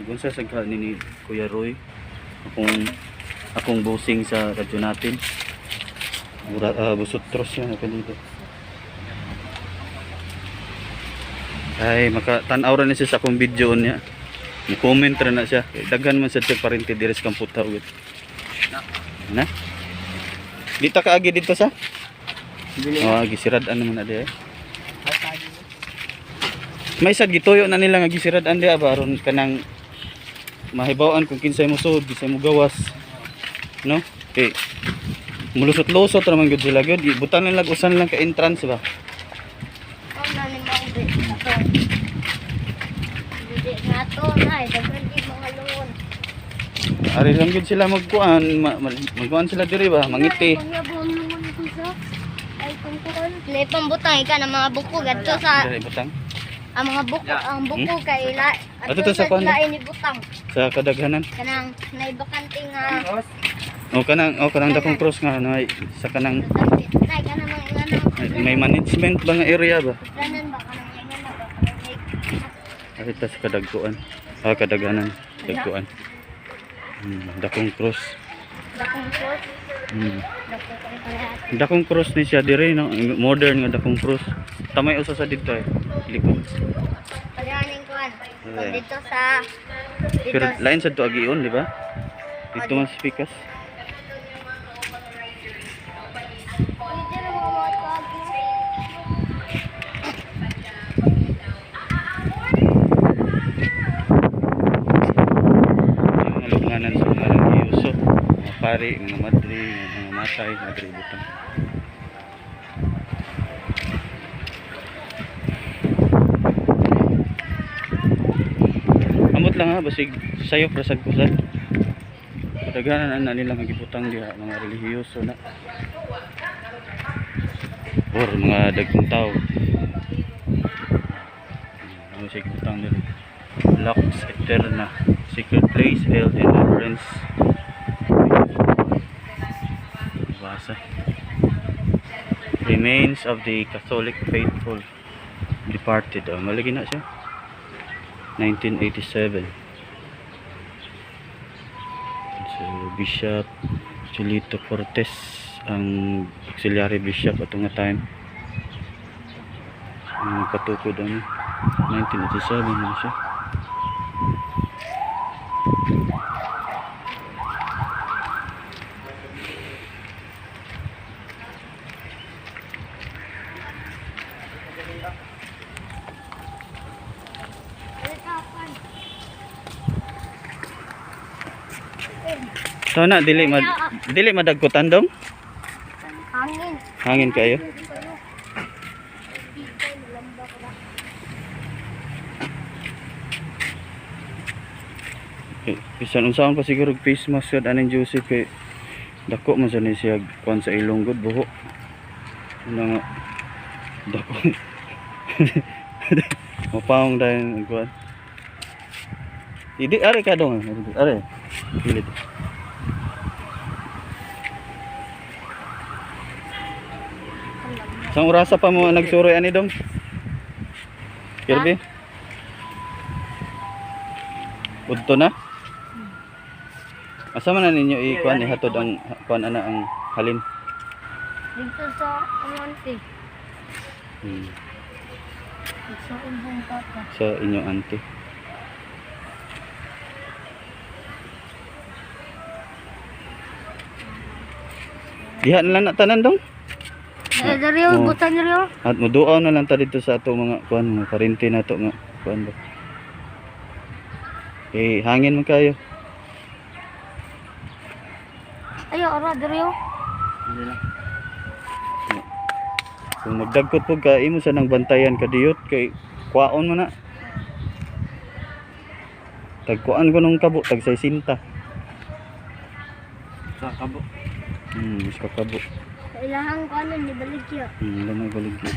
Unsa sa ni Kuya Roy, akong bossing sa radyo natin. Busutros yan ako dito. Ay makatan-aw ra ni siya sa akong video niya. Mo-comment ra na siya. Daghan man sa check parente diri sa Kamputa ugit. Na? Dita ka agi dito sa? Oh, gisirad-an naman na di eh. May sad gituyo na nila nga gisirad-an di ba aron kanang mahibaw-an kung kinsay mo sud, kinsay mo gawas. No? Okay. Mulusot-lusot ra man gyud sila gyud. Butang lang usan lang ka entrance ba. Ari lang gyud sila magkuan, magkuan sila diri ba, mangiti. May pambutang ka ng mga buko gadto sa Diri butang. ang mga buko, ang buko kay ila. Ato to sa kuan. Lain ni butang. Sa kadaghanan. Kanang naibakante nga. Kanang dakong cross nga nay sa kanang Nay kanang mga may management ba nga area ba? planan ba kanang nga na ba. Ari ta sa kadagkuan. Kadaghanan, kadagkuan. Dakong cross. Dakong short, Hmm. dakong kaya. Dakong cross ni siya dire no, modern nga dakong cross. Tamay usa sa dito eh. Likod. Paganing kuan. Ay. Dito sa Pero lain sa to agion, di ba? Dito man speakers. Ang alugnanan sa mga religyoso, mga pari, mga madri, mga matay, madri butang. Amot lang ha, basig sayo prasag kusad. Kadaghanan na nilang gibutang diha mga relihiyoso na. Or mga dagkong tao. Ano siya gibutang diri? Lux Eterna, secret place held in reverence. Basa. Remains of the Catholic faithful departed. Malagi na siya. 1987. So, Bishop Chilito Cortez ang auxiliary bishop atong nga time. Ang katukod 1987 na siya. So na dili madagkutan dong. Hangin. Hangin kayo. Bisan unsaon pa siguro face mask sad aning Joseph kay dako man sa ni siya kuan sa ilong gud buho. Ano nga dako. Mapaong dayon kuan. Idi are ka dong. Are. Pilit. Sang orasa pa mo nagsuroy ani dong? Kirby? Udto na? Asa man na ninyo ikuan ihatod ang kuan ana ang halin? Dito sa amonte. Sa inyong tata. Sa inyong auntie. Diha na lang na tanan dong? Dari yung butan niyo. At muduaw na lang ta dito sa ato mga kuan mga parente na to nga kuan ba. Hangin man kayo. Ayo ora dari yo. Kung magdagkot po ka imo sa nang bantayan ka diyot kay kwaon man na. Tagkuan ko nung kabo tag 60. Sa kabo. Mas kakabo. Ilahang ko ano ni baligya. Lamay baligya.